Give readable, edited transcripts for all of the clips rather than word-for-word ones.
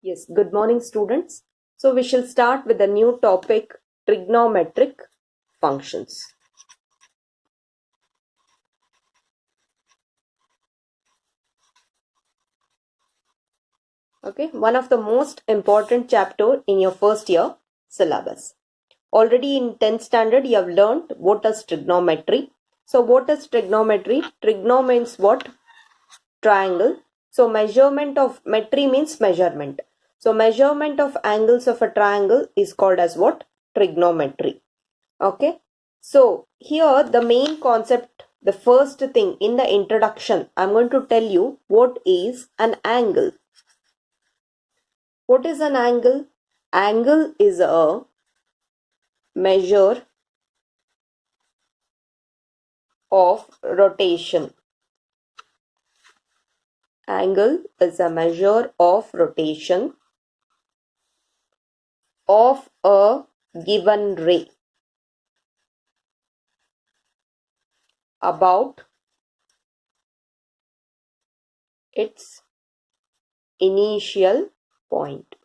Yes, good morning students. So we shall start with a new topic, trigonometric functions. Okay, one of the most important chapter in your first year syllabus. Already in 10th standard you have learned what is trigonometry. So what is trigonometry? Trigono means what? Triangle. So measurement of metry means measurement. So measurement of angles of a triangle is called as what? Trigonometry. Okay. So here the main concept, the first thing in the introduction, I'm going to tell you what is an angle. What is an angle? Angle is a measure of rotation. Angle is a measure of rotation of a given ray about its initial point.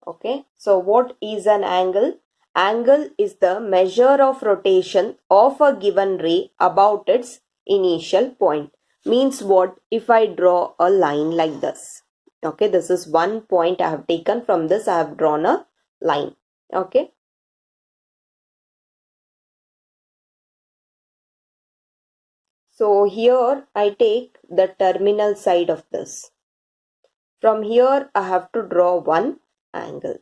Okay, so what is an angle? Angle is the measure of rotation of a given ray about its initial point. Means what? If I draw a line like this. Okay, this is one point I have taken. From this I have drawn a line. Okay. So here I take the terminal side of this. From here I have to draw one angle.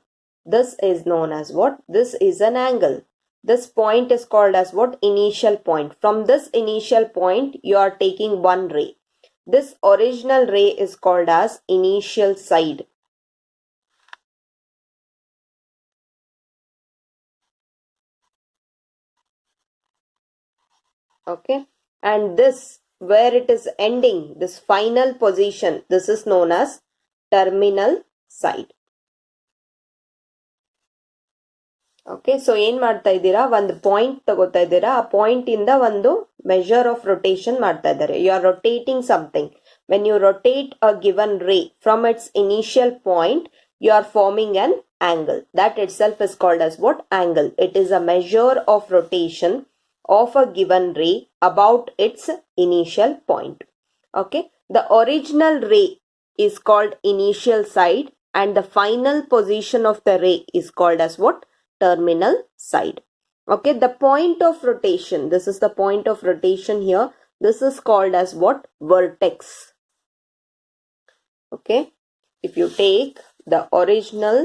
This is known as what? This is an angle. This point is called as what? Initial point. From this initial point you are taking one ray. This original ray is called as initial side. Okay. And this, where it is ending, this final position, this is known as terminal side. Okay so ಏನ್ ಮಾಡ್ತಾ ಇದ್ದೀರಾ, ಒಂದು point ತಗೋತಾ ಇದ್ದೀರಾ, ಆ point ಇಂದ ಒಂದು measure of rotation ಮಾಡ್ತಾ ಇದ್ದಾರೆ. You are rotating something. When you rotate a given ray from its initial point, you are forming an angle. That itself is called as what? Angle. It is a measure of rotation of a given ray about its initial point. Okay. The original ray is called initial side and the final position of the ray is called as what? Terminal side. Okay. The point of rotation. This is the point of rotation here. This is called as what? Vertex. Okay. If you take the original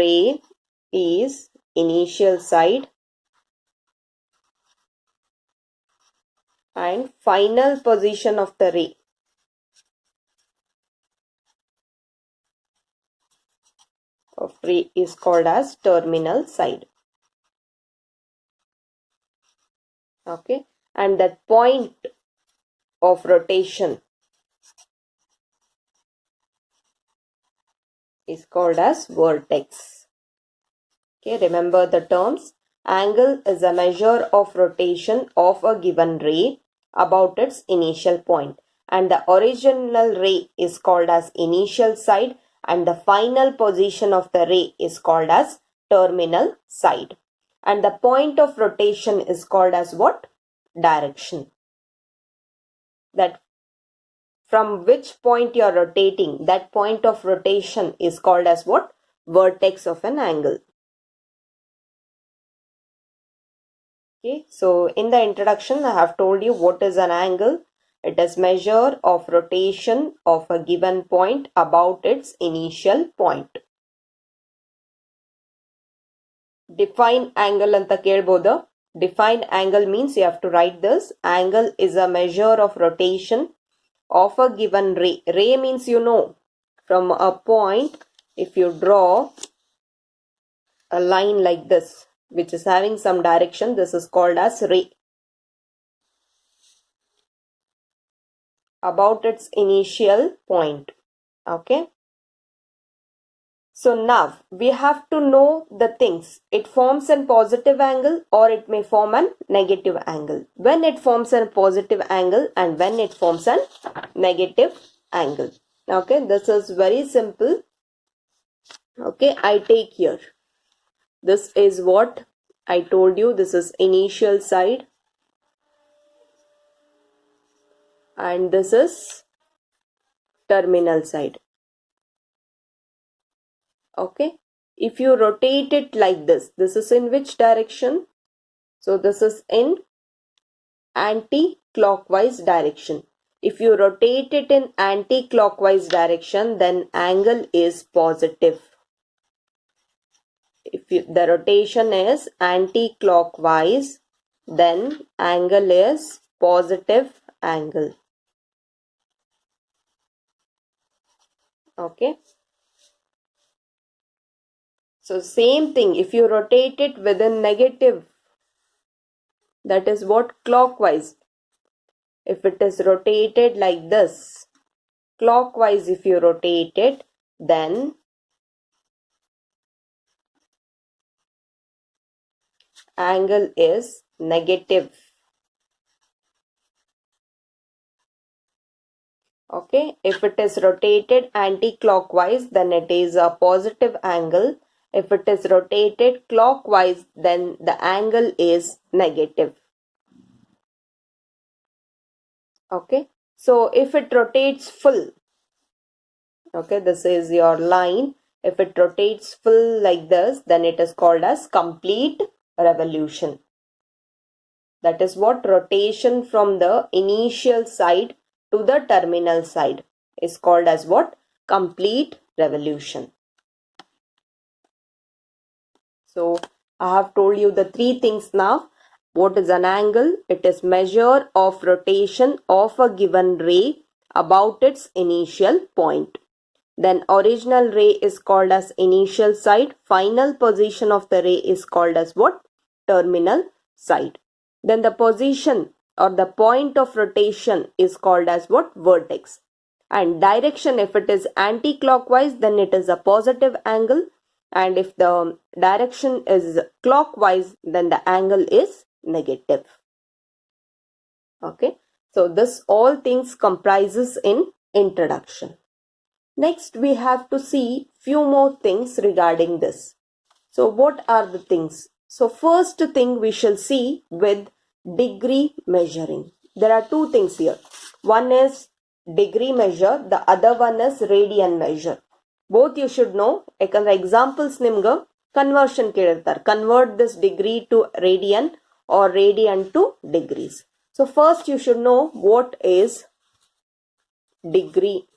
ray is initial side and final position of the ray is called as terminal side. Okay. And that point of rotation is called as vertex. Okay, remember the terms. Angle is a measure of rotation of a given ray about its initial point. And the original ray is called as initial side and the final position of the ray is called as terminal side. And the point of rotation is called as what? Direction. That from which point you are rotating, that point of rotation is called as what? Vertex of an angle. Okay, so in the introduction I have told you what is an angle. It is measure of rotation of a given point about its initial point. Define angle anta kelboda. Define angle means you have to write this. Angle is a measure of rotation of a given ray. Ray means you know, from a point, if you draw a line like this which is having some direction, this is called as ray. About its initial point. Okay. So now we have to know the things. It forms a positive angle or it may form a negative angle. When it forms a positive angle and when it forms a negative angle. Okay, this is very simple. Okay, I take here. This is what I told you. This is initial side. And this is terminal side. Okay, if you rotate it like this is in which direction? So this is in anti-clockwise direction. If you rotate it in anti-clockwise direction, then angle is positive. If the rotation is anti-clockwise, then angle is positive angle. Okay, so same thing, if you rotate it within negative, that is what? Clockwise. If it is rotated like this, clockwise, if you rotate it, then angle is negative. Okay, if it is rotated anti-clockwise, then it is a positive angle. If it is rotated clockwise, then the angle is negative. Okay, so if it rotates full, okay, this is your line. If it rotates full like this, then it is called as complete revolution. That is what? Rotation from the initial side to the terminal side is called as what? Complete revolution. So I have told you the three things now. What is an angle? It is measure of rotation of a given ray about its initial point. Then original ray is called as initial side. Final position of the ray is called as what? Terminal side. Then the position or the point of rotation is called as what? Vertex. And direction, if it is anti-clockwise, then it is a positive angle. And if the direction is clockwise, then the angle is negative. Okay, so this all things comprises in introduction. Next, we have to see few more things regarding this. So what are the things? So first thing we shall see with degree measuring. There are two things here. One is degree measure, the other one is radian measure. Both you should know. Examples nimga conversion ಕೇಳಿರ್ತಾರೆ. Convert this degree to radian or radian to degrees. So first you should know what is degree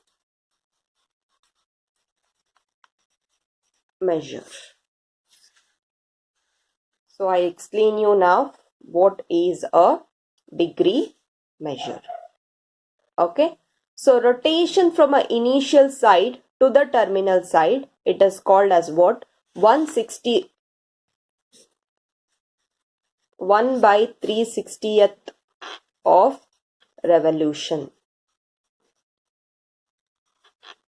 measure. So I explain you now what is a degree measure. Okay, so rotation from an initial side to the terminal side, it is called as what? 160 1/360th of revolution.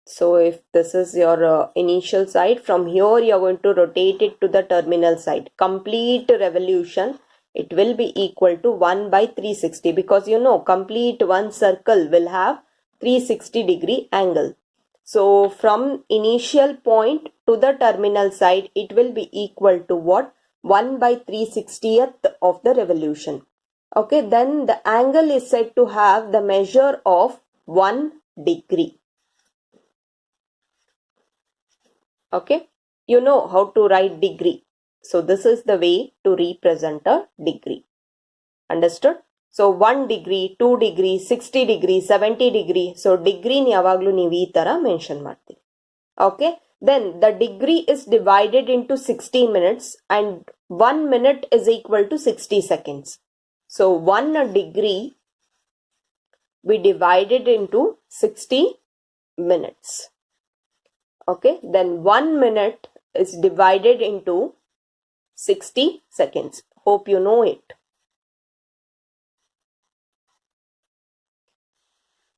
So if this is your initial side, from here you are going to rotate it to the terminal side. Complete revolution, it will be equal to 1/360, because you know complete one circle will have 360-degree angle. So from initial point to the terminal side, it will be equal to what? 1/360th of the revolution. Okay, then the angle is said to have the measure of 1 degree. Okay, you know how to write degree. So this is the way to represent a degree. Understood? So 1 degree, 2 degree, 60 degree, 70 degree. So degree ni yavaglu ನೀವು ಈ ತರ mention ಮಾಡ್ತೀರಿ. Okay, then the degree is divided into 60 minutes and 1 minute is equal to 60 seconds. So 1 degree we divided into 60 minutes. Okay, then 1 minute is divided into 60 seconds. Hope you know it.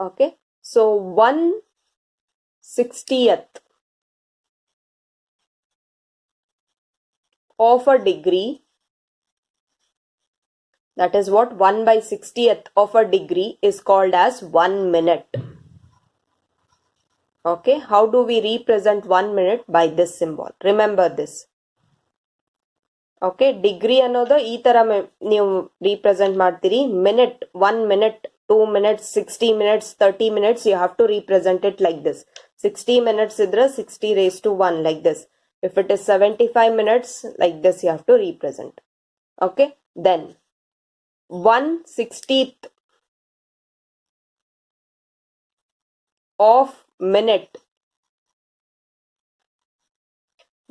Okay, so 1/60th of a degree, that is what 1 by 60th of a degree is called as 1 minute. Okay, how do we represent 1 minute? By this symbol. Remember this. Okay, degree ಅನ್ನೋದು ಈ ತರ ನೀವು represent ಮಾಡ್ತೀರಿ. Minute, 1 minute, 2 minutes, 60 minutes, 30 minutes, you have to represent it like this. 60 minutes idra 60 raised to 1 like this. If it is 75 minutes, like this you have to represent. Okay, then 1/60th of minute,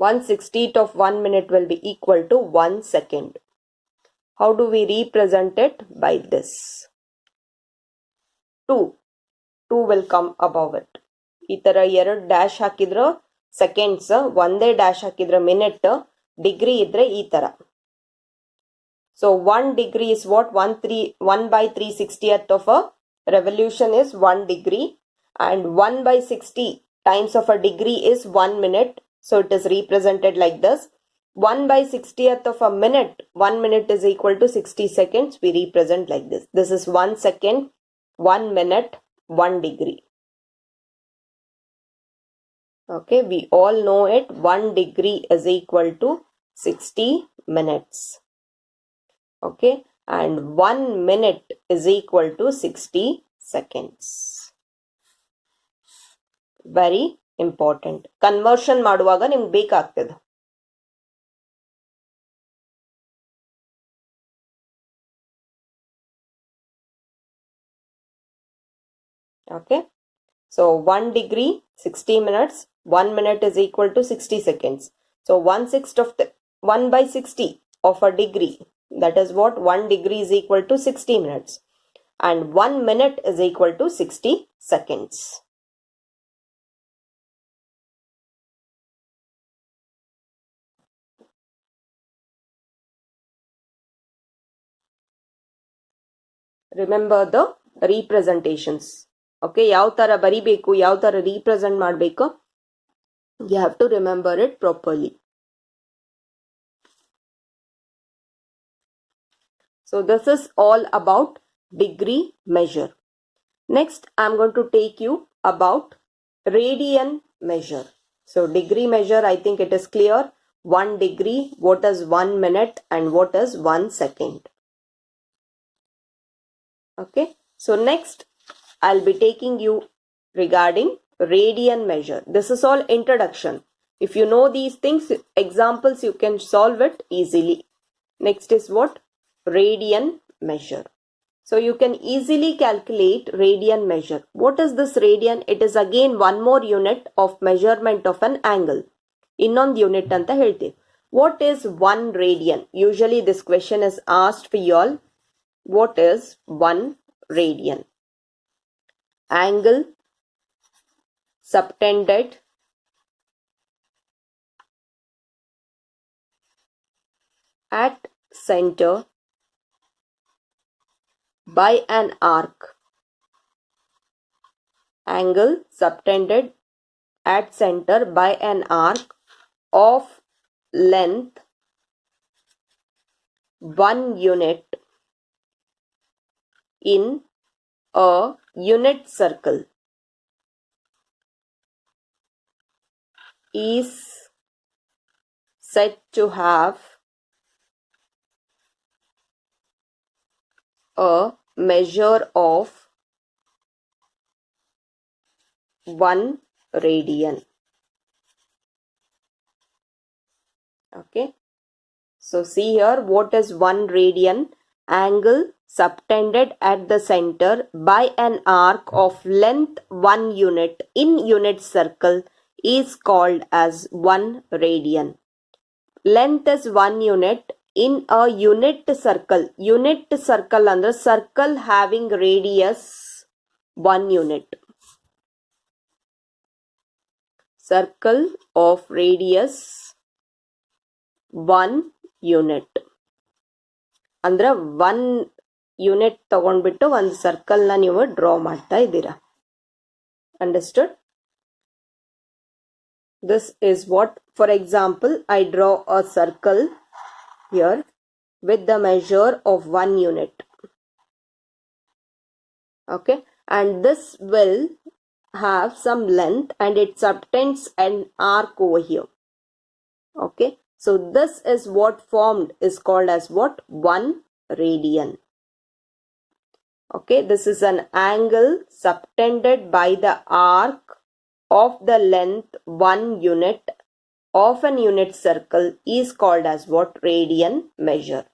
1/60th of 1 minute will be equal to 1 second. How do we represent it? By this. 2 will come above it. ಈ ತರ 2 dash ಹಾಕಿದ್ರ seconds, ಒಂದೇ dash ಹಾಕಿದ್ರ minute, degree ಇದ್ರೆ ಈ ತರ. So 1 degree is what? 1 by 3/60th of a revolution is 1 degree, and 1 by 60 times of a degree is 1 minute. So it is represented like this. 1 by 60th of a minute, 1 minute is equal to 60 seconds. We represent like this. This is 1 second, 1 minute, 1 degree. Okay, we all know it. 1 degree is equal to 60 minutes. Okay, and 1 minute is equal to 60 seconds. Very important. Conversion ಮಾಡುವಾಗ ನಿಮ್ಗೆ ಬೇಕಾಗ್ತದೆ. Okay, so 1 degree 60 minutes, 1 minute is equal to 60 seconds. So 1/6 of the 1 by 60 of a degree, that is what? 1 degree is equal to 60 minutes, and 1 minute is equal to 60 seconds. Remember the representations. Okay, ಯಾವ ತರ ಬರಿಬೇಕು, ಯಾವ ತರ represent ಮಾಡಬೇಕು, you have to remember it properly. So this is all about degree measure. Next, I am going to take you about radian measure. So degree measure, I think it is clear. 1 degree, what is 1 minute, and what is 1 second. Okay, so next I'll be taking you regarding radian measure. This is all introduction. If you know these things, examples, you can solve it easily. Next is what? Radian measure. So you can easily calculate radian measure. What is this radian? It is again one more unit of measurement of an angle. Innond unit anta ಹೇಳ್ತೀವಿ. What is 1 radian? Usually this question is asked for you all. What is 1 radian? Angle subtended at center by an arc. Angle subtended at center by an arc of length 1 unit in a unit circle is said to have a measure of 1 radian. Okay, so see here, what is 1 radian? Angle subtended at the center by an arc of length 1 unit in unit circle is called as 1 radian. Length is 1 unit in a unit circle. Unit circle under circle having radius 1 unit. Circle of radius 1 unit. ಅಂದ್ರೆ 1 unit ತಗೊಂಡ್ಬಿಟ್ಟು ಒಂದು circle ನ ನೀವು draw ಮಾಡ್ತಾ ಇದ್ದೀರಾ. Understood? This is what, for example, I draw a circle here with the measure of 1 unit. Okay, and this will have some length and it subtends an arc over here. Okay, so this is what formed is called as what? 1 radian. Okay, this is an angle subtended by the arc of the length 1 unit of an unit circle is called as what? Radian measure.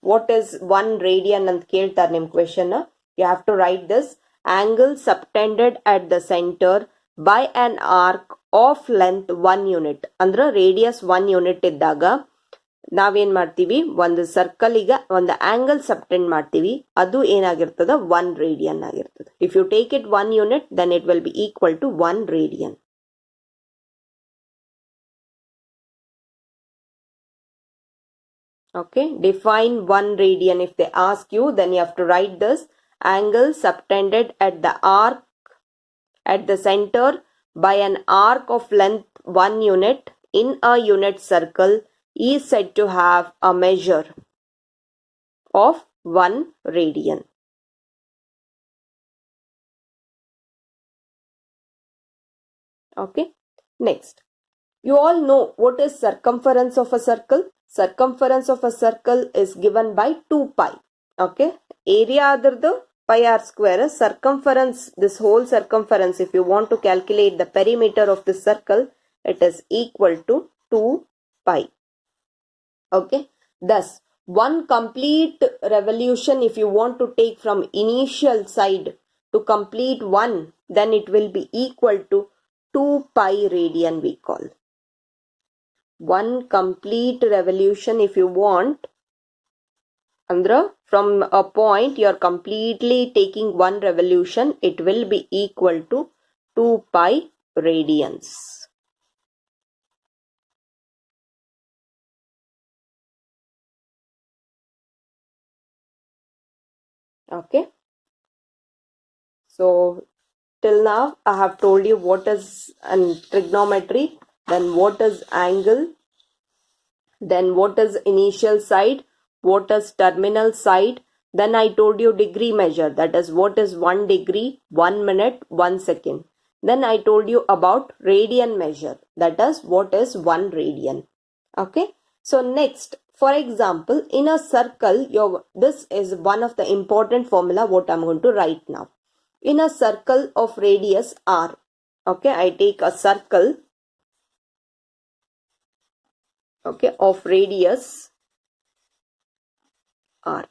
What is 1 radian and keltar nim question? You have to write this: angle subtended at the center by an arc of length 1 unit. Andra radius 1 unit iddaga ನಾವೇನ್ ಮಾಡ್ತೀವಿ, ಒಂದು ಸರ್ಕಲ್ಗೆ ಒಂದು angle ಸಬ್ಟೆಂಡ್ ಮಾಡ್ತೀವಿ, ಅದು ಏನಾಗಿರ್ತದ? 1 radian ಆಗಿರ್ತದೆ. If you take it 1 unit then it will be equal to 1 radian. Okay, define 1 radian. If they ask you, then you have to write this: angle subtended at the arc at the center by an arc of length 1 unit in a unit circle is said to have a measure of 1 radian. Okay, next, you all know what is circumference of a circle. Circumference of a circle is given by 2 pi. Okay, area adardu pi r square. Circumference, this whole circumference, if you want to calculate the perimeter of the circle, it is equal to 2 pi. Okay, thus 1 complete revolution, if you want to take from initial side to complete 1, then it will be equal to 2 pi radian we call. 1 complete revolution, if you want, andra from a point you are completely taking 1 revolution, it will be equal to 2 pi radians. Okay, so till now I have told you what is an trigonometry, then what is angle, then what is initial side, what is terminal side, then I told you degree measure, that is what is 1 degree, 1 minute, 1 second. Then I told you about radian measure, that is what is 1 radian. Okay, so next, for example, in a circle, this is one of the important formula what I'm going to write now. In a circle of radius r, okay, I take a circle, okay, of radius r.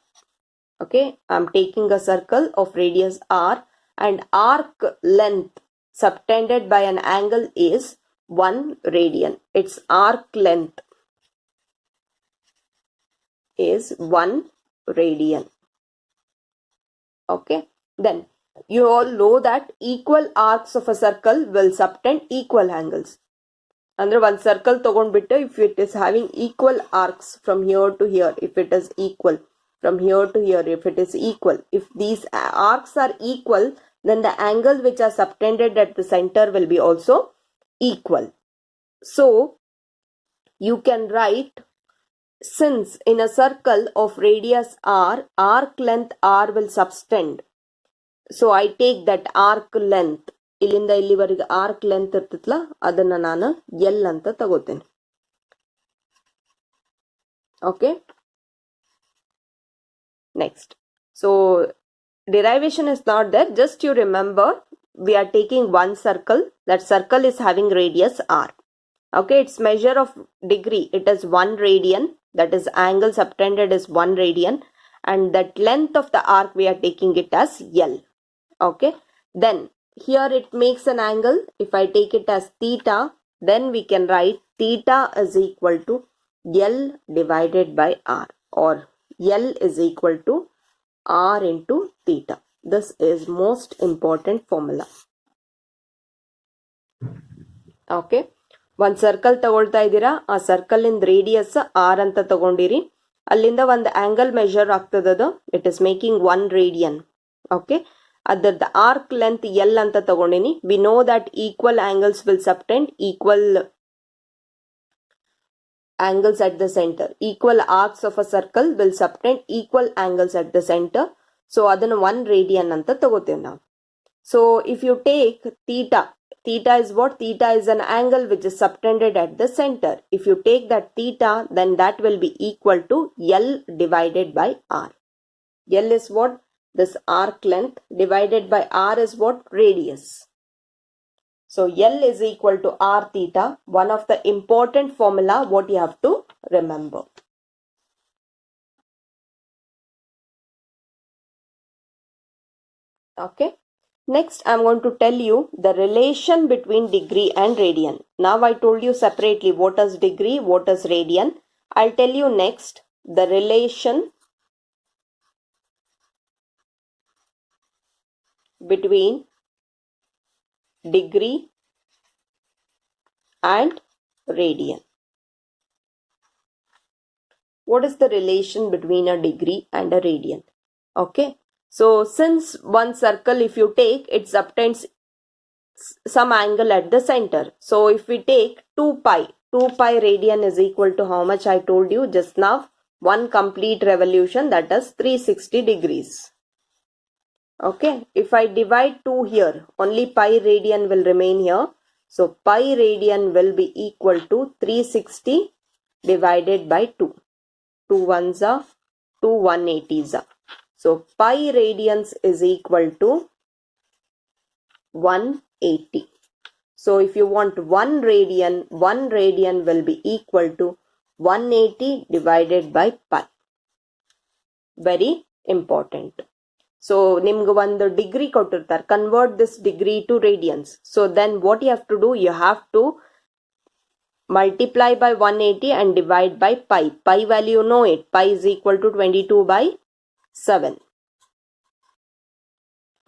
Okay, I'm taking a circle of radius r and arc length subtended by an angle is 1 radian. Its arc length is 1 radian. Okay, then you all know that equal arcs of a circle will subtend equal angles. Andre one circle tagondbitte, if it is having equal arcs from here to here, if it is equal, from here to here, if it is equal, if these arcs are equal, then the angle which are subtended at the center will be also equal. So you can write, since in a circle of radius r, arc length r will subtend, so I take that arc length, ಇಲ್ಲಿಂದ ಇಲ್ಲಿವರೆಗೆ arc length ಇರ್ತೈತಲ್ಲ, ಅದನ್ನ ನಾನು L ಅಂತ ತಗೋತೇನೆ. Okay, next, so derivation is not there, just you remember we are taking one circle, that circle is having radius r. Okay, its measure of degree, it is 1 radian, that is angle subtended is 1 radian, and that length of the arc we are taking it as L. Okay, then here it makes an angle. If I take it as theta, then we can write theta is equal to L divided by R, or L is equal to R into theta. This is most important formula. Okay, ಒಂದು circle ತಗೊಳ್ತಾ ಇದ್ದೀರಾ, ಆ circle ಇಂದ radius R ಅಂತ ತಗೊಂಡಿರಿ, ಅಲ್ಲಿಂದ ಒಂದು angle measure ಆಗ್ತದದು, it is making 1 radian. Okay, ಅದರದ್ದು ಆರ್ಕ್ ಲೆಂತ್ ಎಲ್ ಅಂತ ತಗೊಂಡಿನಿ. We know that equal angles will subtend equal angles at the center. Equal arcs of a circle will subtend equal angles at the center. So ಅದನ್ನು 1 radian ಅಂತ ತಗೋತೇವೆ ನಾವು. So if you take theta, theta is what? Theta is an angle which is subtended at the center. If you take that theta, then that will be equal to L divided by R. L is what? This arc length divided by R is what? Radius. So L is equal to R theta, one of the important formula what you have to remember. Okay. Next, I am going to tell you the relation between degree and radian. Now I told you separately what is degree, what is radian. I'll tell you next the relation between degree and radian. What is the relation between a degree and a radian? Okay. So since one circle, if you take, it subtends some angle at the center. So if we take 2 pi radian is equal to how much I told you just now? One complete revolution, that is 360 degrees. Okay. If I divide 2 here, only pi radian will remain here. So pi radian will be equal to 360 divided by 2. 2 ones are 2 180s are. So pi radians is equal to 180. So if you want 1 radian will be equal to 180 divided by pi. Very important. So nimgu ಒಂದು degree ಕೊಟ್ಟಿರ್ತಾರೆ, convert this degree to radians. So then what you have to do, you have to multiply by 180 and divide by pi. Pi value you know it. Pi is equal to 22 by 7.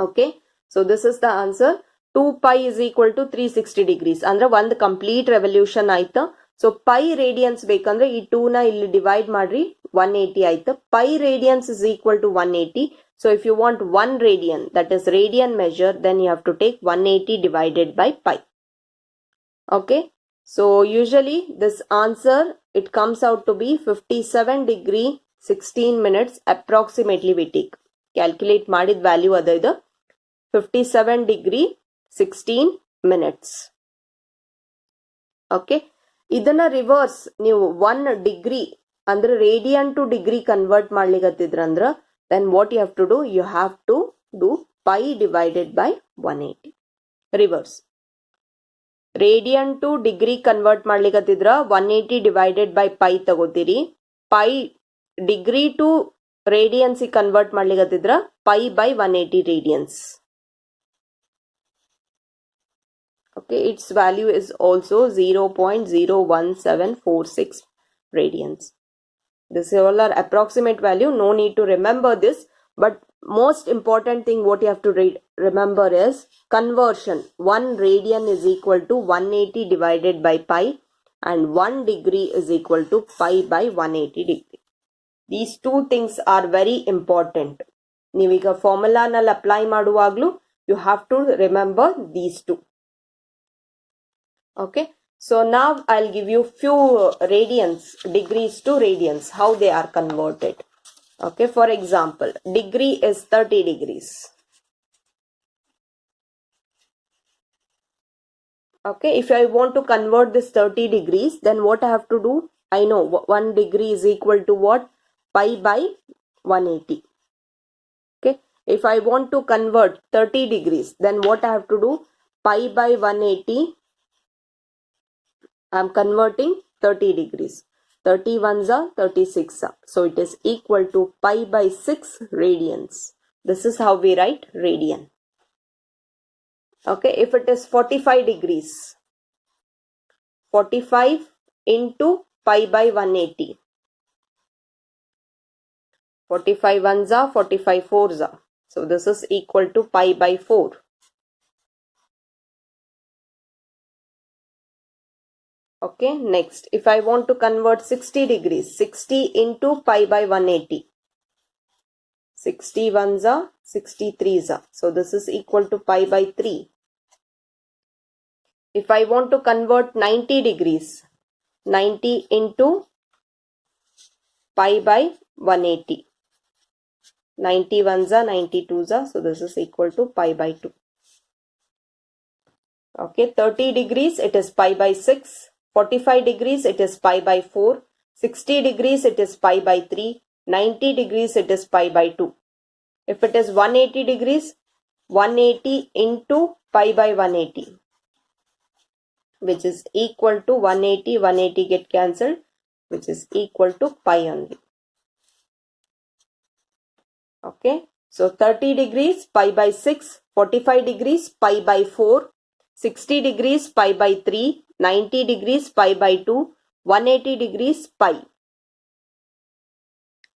Okay. So this is the answer. 2 pi is equal to 360 degrees. Andre one complete revolution aita. So pi radians bekandre ee 2 na illi divide madri 180 aita. Pi radians is equal to 180. So if you want 1 radian, that is radian measure, then you have to take 180 divided by pi. Okay. So usually this answer, it comes out to be 57 degree 16 minutes approximately we take. Calculate ಮಾಡಿದ value ಅದ ಇದು 57 degree 16 minutes. Okay. ಇದನ್ನ reverse ನೀವು 1 degree ಅಂದ್ರೆ radian to degree convert ಮಾಡ್ಲಿಕತ್ತಿದ್ರಂದ್ರ then what you have to do, you have to do pi divided by 180. Reverse. Radian to degree convert ಮಾಡ್ಲಿಕತ್ತಿದ್ರ 180 divided by pi ತಗೋತೀರಿ. Pi degree to radians convert ಮಾಡ್ಲಿಕತ್ತಿದ್ರ pi by 180 radians. Okay, its value is also 0.01746 radians. This is all our approximate value. No need to remember this. But most important thing what you have to remember is conversion. 1 radian is equal to 180 divided by pi and 1 degree is equal to pi by 180 degree. These two things are very important. ನೀವೀಗ ಫಾರ್ಮುಲಾನಲ್ಲಿ apply ಮಾಡುವಾಗಲೂ you have to remember these two. Okay. So now I'll give you few radians, degrees to radians, how they are converted. Okay, for example, degree is 30 degrees. Okay, if I want to convert this 30 degrees, then what I have to do? I know 1 degree is equal to what? Pi by 180. Okay, if I want to convert 30 degrees, then what I have to do? Pi by 180. I am converting 30 degrees. 31s are 36 are. So it is equal to pi by 6 radians. This is how we write radian. Okay, if it is 45 degrees, 45 into pi by 180. 45 ones are 45 fours are. So this is equal to pi by 4. Okay, next, if I want to convert 60 degrees, 60 into pi by 180. 60 ones are 63s are. So this is equal to pi by 3. If I want to convert 90 degrees, 90 into pi by 180. 90 ones are 90 twos are, so this is equal to pi by 2. Okay, 30 degrees it is pi by 6, 45 degrees it is pi by 4, 60 degrees it is pi by 3, 90 degrees it is pi by 2. If it is 180 degrees, 180 into pi by 180, which is equal to 180, 180 get cancelled, which is equal to pi only. Okay, so 30 degrees pi by 6, 45 degrees pi by 4, 60 degrees pi by 3, 90 degrees pi by 2, 180 degrees pi.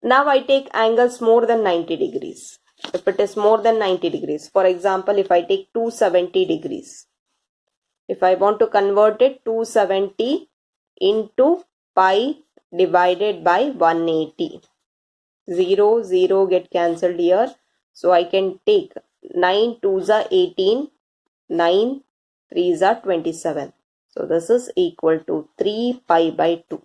Now I take angles more than 90 degrees. If it is more than 90 degrees, for example, if I take 270 degrees, if I want to convert it, 270 into pi divided by 180. 0, 0 get cancelled here. So I can take 9 2s are 18, 9 3s are 27. So this is equal to 3 pi by 2.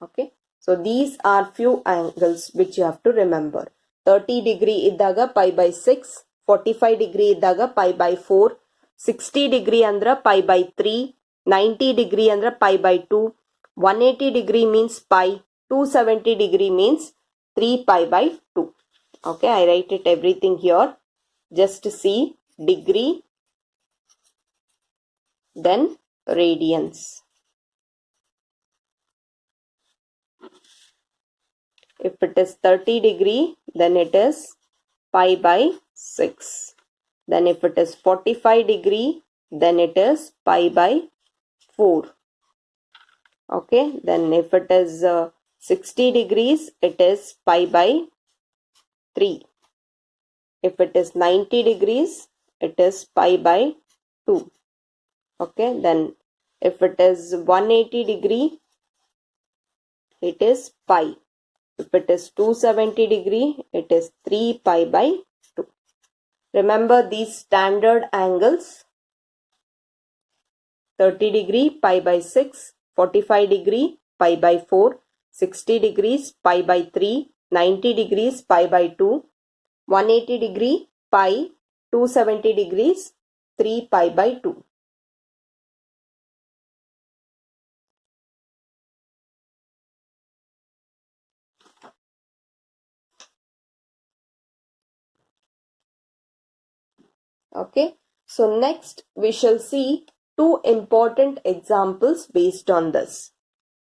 Okay. So these are few angles which you have to remember. 30 degree iddaga pi by 6, 45 degree iddaga pi by 4, 60 degree andra pi by 3, 90 degree andra pi by 2, 180 degree means pi, 270 degree means 3 pi by 2. Okay, I write it everything here. Just see degree, then radians. If it is 30 degree, then it is pi by 6. Then if it is 45 degree, then it is pi by 4. Okay, then if it is 60 degrees, it is pi by 3. If it is 90 degrees, it is pi by 2. Okay, then if it is 180 degree, it is pi. If it is 270 degree, it is 3 pi by 2. Remember these standard angles. 30 degree pi by 6, 45 degree pi by 4, 60 degrees pi by 3, 90 degrees pi by 2, 180 degree pi, 270 degrees 3 pi by 2. Okay, so next we shall see two important examples based on this.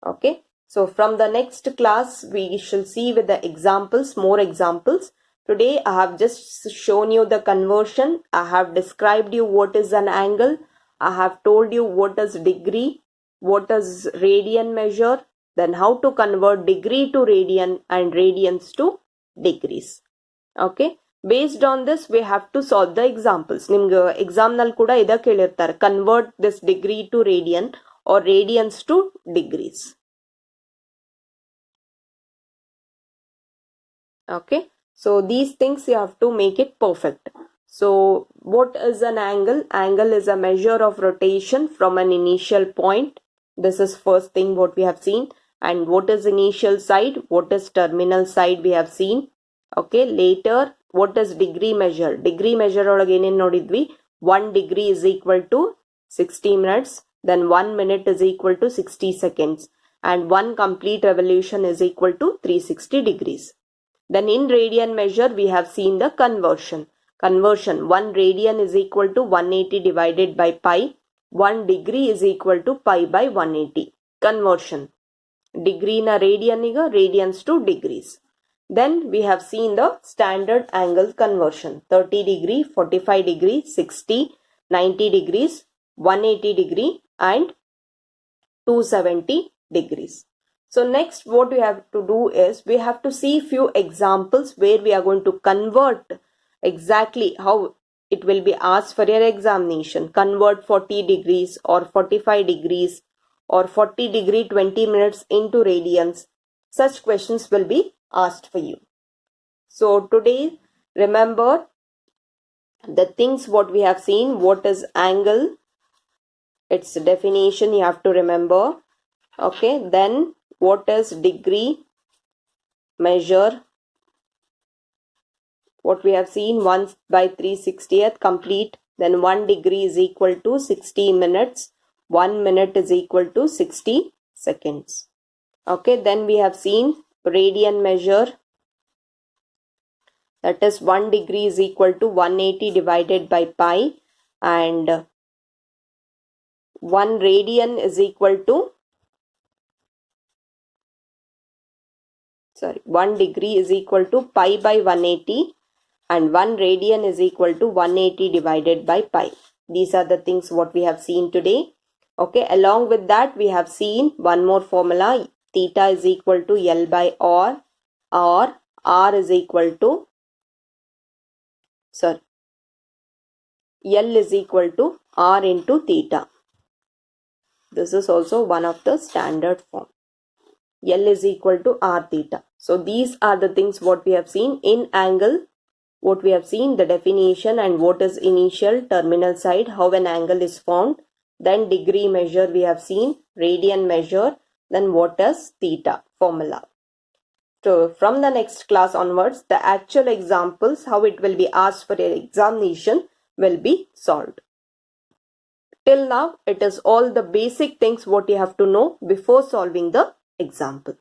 Okay, so from the next class we shall see with the examples, more examples. Today I have just shown you the conversion. I have described you what is an angle. I have told you what is degree, what is radian measure, then how to convert degree to radian and radians to degrees. Okay, based on this we have to solve the examples. ನಿಮ್ಗೆ exam ನಲ್ಲಿ ಕೂಡ ಇದ ಕೇಳಿರ್ತಾರೆ, convert this degree to radian or radians to degrees. Okay, so these things you have to make it perfect. So what is an angle? Angle is a measure of rotation from an initial point. This is first thing what we have seen. And what is initial side? What is terminal side? We have seen. Okay, later what is degree measure? Degree measure ಒಳಗೆ ಏನೇನು ನೋಡಿದ್ವಿ? 1 degree is equal to 60 minutes. Then 1 minute is equal to 60 seconds. And 1 complete revolution is equal to 360 degrees. Then in radian measure we have seen the conversion. Conversion, 1 radian is equal to 180 divided by pi. 1 degree is equal to pi by 180. Conversion. Degree na radian iga radians to degrees. Then we have seen the standard angle conversion. 30 degree, 45 degree, 60, 90 degrees, 180 degree and 270 degrees. So next what we have to do is we have to see few examples where we are going to convert exactly how it will be asked for your examination. Convert 40 degrees or 45 degrees or 40 degree 20 minutes into radians. Such questions will be asked for you. So today remember the things what we have seen. What is angle? its definition you have to remember. Okay, then what is degree measure? What we have seen, 1 by 3/60th complete. Then 1 degree is equal to 60 minutes. 1 minute is equal to 60 seconds. Okay, then we have seen radian measure. That is 1 degree is equal to 180 divided by pi, and 1 radian is equal to 1 degree is equal to pi by 180, and 1 radian is equal to 180 divided by pi. These are the things what we have seen today. Okay, along with that we have seen one more formula. Theta is equal to L by R, or R is equal to L is equal to R into theta. This is also one of the standard form. L is equal to R theta. So these are the things what we have seen. In angle, what we have seen, the definition and what is initial terminal side, how an angle is formed. Then degree measure we have seen, radian measure, then what is theta formula. So from the next class onwards, the actual examples, how it will be asked for your examination, will be solved. Till now, it is all the basic things what you have to know before solving the example.